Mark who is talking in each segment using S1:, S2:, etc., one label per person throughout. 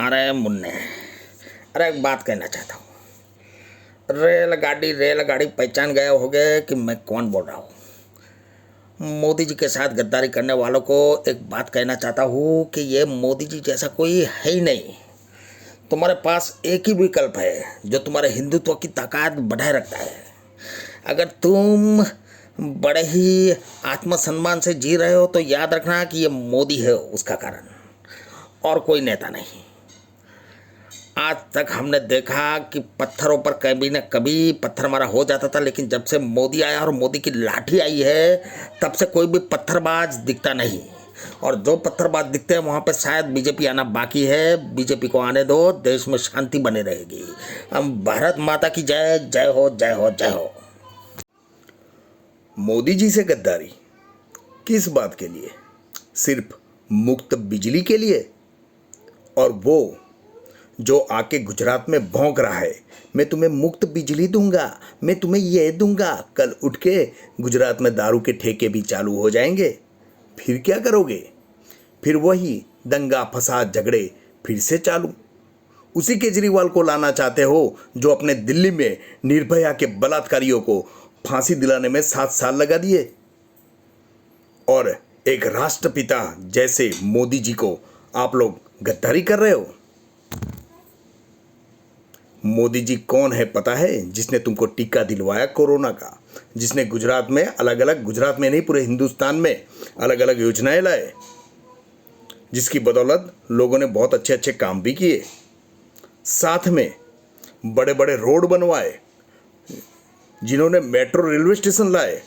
S1: अरे मुन्ने, अरे एक बात कहना चाहता हूँ। रेलगाड़ी पहचान गए होगे कि मैं कौन बोल रहा हूँ। मोदी जी के साथ गद्दारी करने वालों को एक बात कहना चाहता हूँ कि ये मोदी जी जैसा कोई है ही नहीं। तुम्हारे पास एक ही विकल्प है जो तुम्हारे हिंदुत्व की ताकत बढ़ाए रखता है। अगर तुम बड़े ही आत्मसम्मान से जी रहे हो तो याद रखना कि ये मोदी है उसका कारण, और कोई नेता नहीं। आज तक हमने देखा कि पत्थरों पर कभी न कभी पत्थर मारा हो जाता था, लेकिन जब से मोदी आया और मोदी की लाठी आई है तब से कोई भी पत्थरबाज दिखता नहीं। और जो पत्थरबाज दिखते हैं वहाँ पे शायद बीजेपी आना बाकी है। बीजेपी को आने दो, देश में शांति बनी रहेगी। हम भारत माता की जय। जय हो, जय हो, जय हो।
S2: मोदी जी से गद्दारी किस बात के लिए? सिर्फ मुफ्त बिजली के लिए? और वो जो आके गुजरात में भौंक रहा है, मैं तुम्हें मुफ्त बिजली दूंगा, मैं तुम्हें ये दूंगा, कल उठ के गुजरात में दारू के ठेके भी चालू हो जाएंगे। फिर क्या करोगे? फिर वही दंगा फसाद झगड़े फिर से चालू। उसी केजरीवाल को लाना चाहते हो जो अपने दिल्ली में निर्भया के बलात्कारियों को फांसी दिलाने में 7 साल लगा दिए। और एक राष्ट्रपिता जैसे मोदी जी को आप लोग गद्दारी कर रहे हो। मोदी जी कौन है पता है? जिसने तुमको टीका दिलवाया कोरोना का, जिसने गुजरात में गुजरात में नहीं पूरे हिंदुस्तान में अलग अलग योजनाएं लाए, जिसकी बदौलत लोगों ने बहुत अच्छे अच्छे काम भी किए, साथ में बड़े बड़े रोड बनवाए, जिन्होंने मेट्रो रेलवे स्टेशन लाए।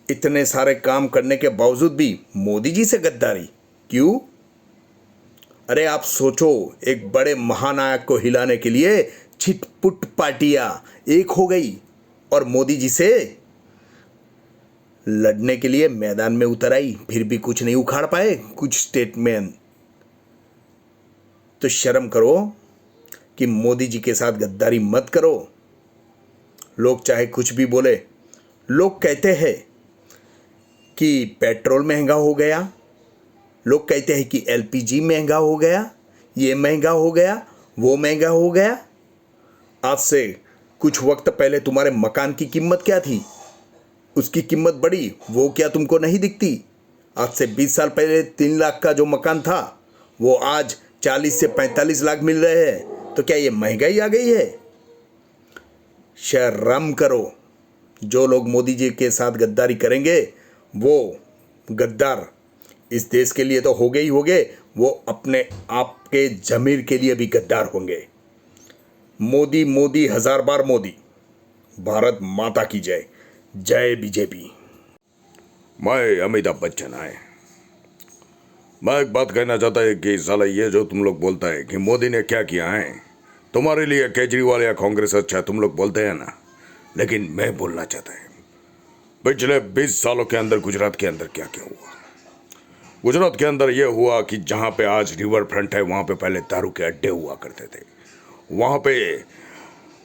S2: इतने सारे काम करने के बावजूद भी मोदी जी से गद्दारी क्यों? अरे आप सोचो, एक बड़े महानायक को हिलाने के लिए छिटपुट पार्टियां एक हो गई और मोदी जी से लड़ने के लिए मैदान में उतर आई, फिर भी कुछ नहीं उखाड़ पाए कुछ स्टेटमैन। तो शर्म करो कि मोदी जी के साथ गद्दारी मत करो। लोग चाहे कुछ भी बोले, लोग कहते हैं कि पेट्रोल महंगा हो गया, लोग कहते हैं कि एलपीजी महंगा हो गया, ये महंगा हो गया, वो महंगा हो गया। आज से कुछ वक्त पहले तुम्हारे मकान की कीमत क्या थी? उसकी कीमत बढ़ी, वो क्या तुमको नहीं दिखती? आज से 20 साल पहले 3 लाख का जो मकान था वो आज 40 से 45 लाख मिल रहे हैं। तो क्या ये महंगाई आ गई है? शर्म करो। जो लोग मोदी जी के साथ गद्दारी करेंगे वो गद्दार इस देश के लिए तो होंगे ही होंगे, वो अपने आप के ज़मीर के लिए भी गद्दार होंगे। मोदी मोदी 1000 बार मोदी। भारत माता की जय। जय बीजेपी।
S3: मैं अमिताभ बच्चन है। मैं एक बात कहना चाहता है कि साला ये जो तुम लोग बोलता है कि मोदी ने क्या किया है, तुम्हारे लिए केजरीवाल या कांग्रेस अच्छा, तुम लोग बोलते हैं ना, लेकिन मैं बोलना चाहता है पिछले 20 सालों के अंदर गुजरात के अंदर क्या क्या हुआ। गुजरात के अंदर यह हुआ कि जहाँ पे आज रिवर फ्रंट है वहाँ पे पहले दारू के अड्डे हुआ करते थे। वहाँ पे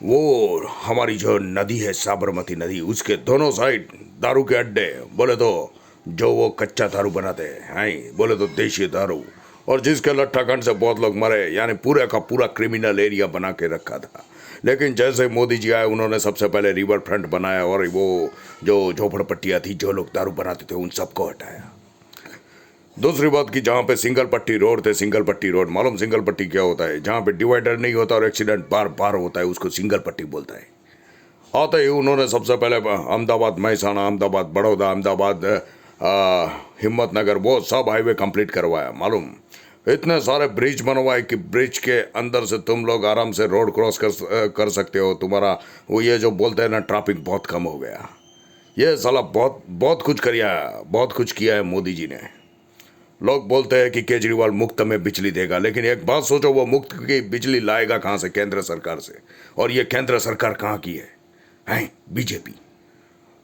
S3: वो हमारी जो नदी है साबरमती नदी, उसके दोनों साइड दारू के अड्डे। बोले तो जो वो कच्चा दारू बनाते हैं, बोले तो देशी दारू, और जिसके लट्ठाखंड से बहुत लोग मरे, यानी पूरे का पूरा क्रिमिनल एरिया बना के रखा था। लेकिन जैसे मोदी जी आए उन्होंने सबसे पहले रिवर फ्रंट बनाया और वो जो झोपड़पट्टियाँ थी, जो लोग दारू बनाते थे, उन सबको हटाया। दूसरी बात कि जहाँ पे सिंगल पट्टी रोड थे, सिंगल पट्टी रोड, मालूम सिंगल पट्टी क्या होता है? जहाँ पे डिवाइडर नहीं होता और एक्सीडेंट बार बार होता है, उसको सिंगल पट्टी बोलता है। आते ही उन्होंने सबसे पहले अहमदाबाद महसाना, अहमदाबाद बड़ौदा, अहमदाबाद हिम्मतनगर, वो सब हाईवे कंप्लीट करवाया। मालूम इतने सारे ब्रिज बनवाए कि ब्रिज के अंदर से तुम लोग आराम से रोड क्रॉस कर सकते हो। तुम्हारा वो ये जो बोलते हैं ना, ट्रैफिक बहुत कम हो गया। ये साला बहुत कुछ किया है मोदी जी ने। लोग बोलते हैं कि केजरीवाल मुफ्त में बिजली देगा, लेकिन एक बात सोचो, वो मुफ्त की बिजली लाएगा कहाँ से? केंद्र सरकार से। और ये केंद्र सरकार कहाँ की है? बीजेपी।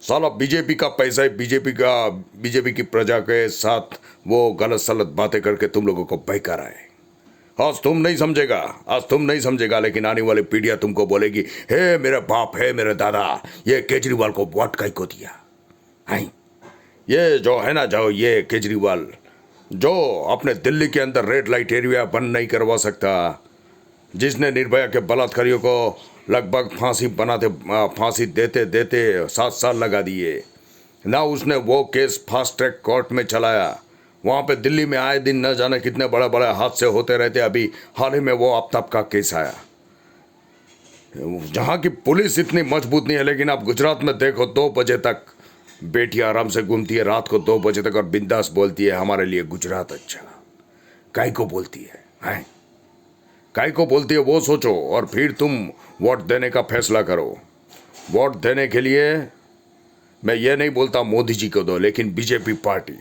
S3: साला बीजेपी का पैसा है, बीजेपी की प्रजा के साथ वो गलत सलत बातें करके तुम लोगों को बहका रहा है। आज तुम नहीं समझेगा, लेकिन आने वाली पीढ़ियां तुमको बोलेगी, हे मेरे बाप, हे मेरे दादा, ये केजरीवाल को वोट काहे को दिया है? ये जो है ना, जो ये केजरीवाल जो अपने दिल्ली के अंदर रेड लाइट एरिया बंद नहीं करवा सकता, जिसने निर्भया के बलात्कारियों को लगभग फांसी देते देते 7 साल लगा दिए, ना उसने वो केस फास्ट ट्रैक कोर्ट में चलाया। वहाँ पे दिल्ली में आए दिन न जाने कितने बड़े बड़े हादसे होते रहते। अभी हाल ही में वो आफ्ताब का केस आया, जहाँ की पुलिस इतनी मजबूत नहीं है, लेकिन आप गुजरात में देखो 2 बजे तक बेटी आराम से घूमती है, रात को 2 बजे तक, और बिंदास बोलती है हमारे लिए गुजरात अच्छा। काहे को बोलती है? काहे को बोलती है वो सोचो, और फिर तुम वोट देने का फैसला करो। वोट देने के लिए मैं ये नहीं बोलता मोदी जी को दो, लेकिन बीजेपी पार्टी।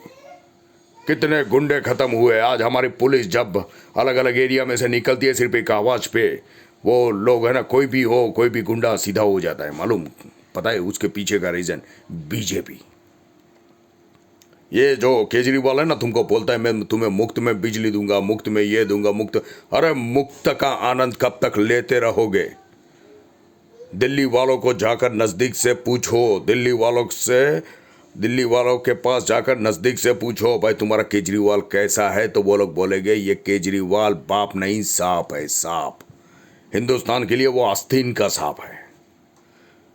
S3: कितने गुंडे खत्म हुए। आज हमारी पुलिस जब अलग अलग एरिया में से निकलती है, सिर्फ एक आवाज पे वो लोग है ना, कोई भी हो, कोई भी गुंडा सीधा हो जाता है। मालूम पता है उसके पीछे का रीजन? बीजेपी। ये जो केजरीवाल है ना, तुमको बोलता है मैं तुम्हें मुफ्त में बिजली दूंगा, मुफ्त में ये दूंगा, मुफ्त। अरे मुफ्त का आनंद कब तक लेते रहोगे? दिल्ली वालों को जाकर नजदीक से पूछो, दिल्ली वालों के पास जाकर नजदीक से पूछो भाई तुम्हारा केजरीवाल कैसा है, तो वो लोग बोलेंगे ये केजरीवाल बाप नहीं सांप है, सांप। हिंदुस्तान के लिए वो आस्तीन का सांप है।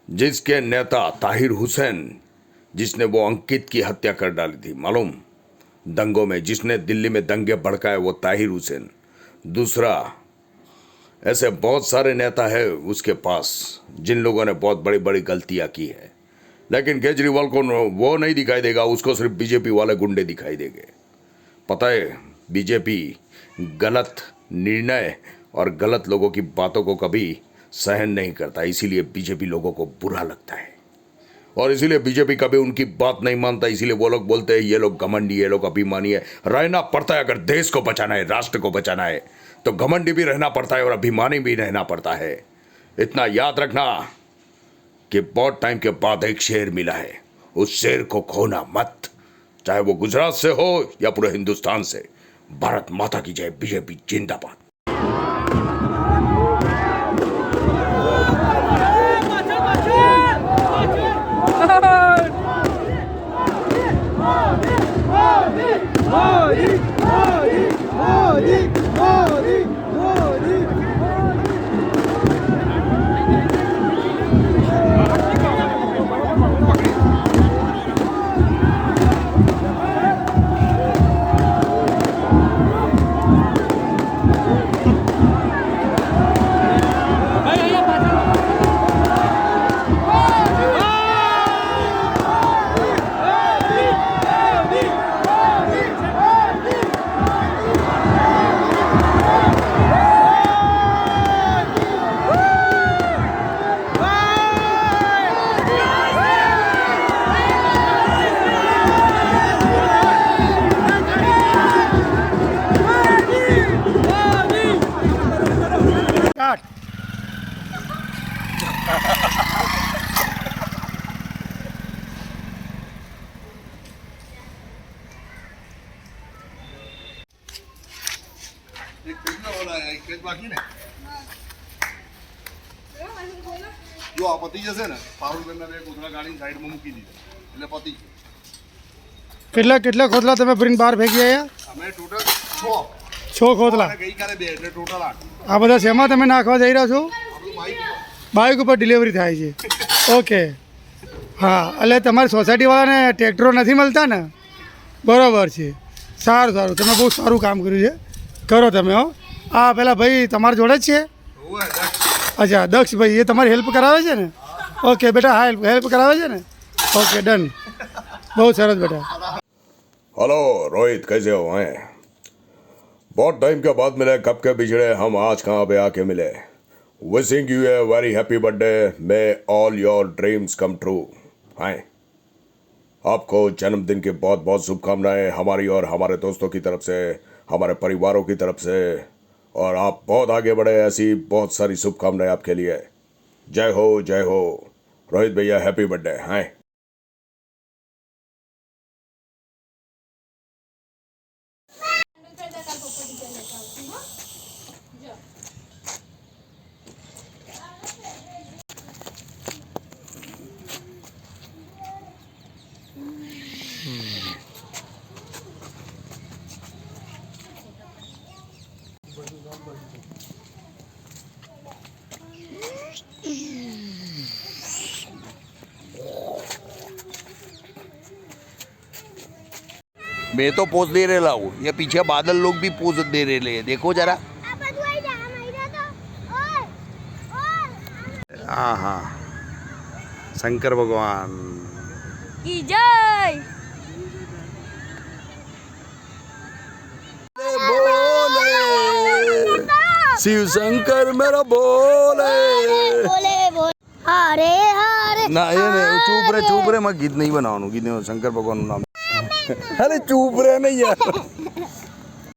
S3: जिसके नेता ताहिर हुसैन, जिसने वो अंकित की हत्या कर डाली थी, मालूम, दंगों में, जिसने दिल्ली में दंगे भड़काए, वो ताहिर हुसैन। दूसरा, ऐसे बहुत सारे नेता है उसके पास जिन लोगों ने बहुत बड़ी बड़ी गलतियां की है, लेकिन केजरीवाल को वो नहीं दिखाई देगा, उसको सिर्फ बीजेपी वाले गुंडे दिखाई देंगे। पता है, बीजेपी गलत निर्णय और गलत लोगों की बातों को कभी सहन नहीं करता, इसीलिए बीजेपी लोगों को बुरा लगता है, और इसीलिए बीजेपी कभी उनकी बात नहीं मानता। इसीलिए वो लोग बोलते हैं ये लोग घमंडी, ये लोग अभिमानी है। रहना पड़ता है, अगर देश को बचाना है, राष्ट्र को बचाना है, तो घमंडी भी रहना पड़ता है और अभिमानी भी रहना पड़ता है। इतना याद रखना कि बहुत टाइम के बाद एक शेर मिला है, उस शेर को खोना मत, चाहे वो गुजरात से हो या पूरे हिंदुस्तान से। भारत माता की जय। बीजेपी जिंदाबाद।
S4: એક કેટલો ઓલા એક પેજ બાકી ને જો આ પતી જશે ને પારુલબેનના બે કોથળા ગાડીની સાઈડમાં મૂકી દીધા એટલે પતી ગયું.
S5: કેટલા કેટલા ખોદલા તમે ભરીને બહાર ફેંકી આવ્યા?
S4: અમે ટોટલ 6
S5: 6 ખોદલા.
S4: અને ગઈકાલે 2 એટલે ટોટલ 8.
S5: આ બધા શેમાં તમે નાખવા જઈ રહ્યા છો?
S4: આપણું બાઈક
S5: બાઇક ઉપર ડિલિવરી થાય છે. ઓકે, હા, એટલે તમારી સોસાયટીવાળાને ટ્રેક્ટરો નથી મળતા ને? બરાબર છે. સારું સારું, તમે બહુ સારું કામ કર્યું છે. કરો તમે. હો, આ પેલા ભાઈ તમારા જોડે જ છે?
S4: હોવે દક્ષ.
S5: અચ્છા, દક્ષ ભાઈ, એ તમારી હેલ્પ કરાવે છે ને? ઓકે બેટા, હા, હેલ્પ કરાવે છે ને? Okay, done. બહુ સરસ બેટા.
S3: हेलो रोहित, कैसे हो? हैं बहुत टाइम के बाद मिले, कब के बिछड़े हम आज कहाँ पे आके मिले। Wishing U a very happy birthday, may all your dreams come true. हैं आपको जन्मदिन की बहुत बहुत शुभकामनाएं हमारी और हमारे दोस्तों की तरफ से, हमारे परिवारों की तरफ से, और आप बहुत आगे बढ़े, ऐसी बहुत सारी शुभकामनाएं आपके लिए। जय हो, जय हो। रोहित भैया हैप्पी बर्थडे। हैं मैं तो पोज दे रहे हूँ, ये पीछे बादल लोग भी पोज दे रहे हैं, देखो जरा। हाँ हाँ, शंकर भगवान
S6: की जय।
S3: शिव शंकर मेरा बोले।
S6: हरे हरे
S3: ना ये नहीं, चुप रहे, मैं गीत नहीं बनाऊँ, गीत नहीं, शंकर भगवान नाम। अरे चुप रहे नहीं यार।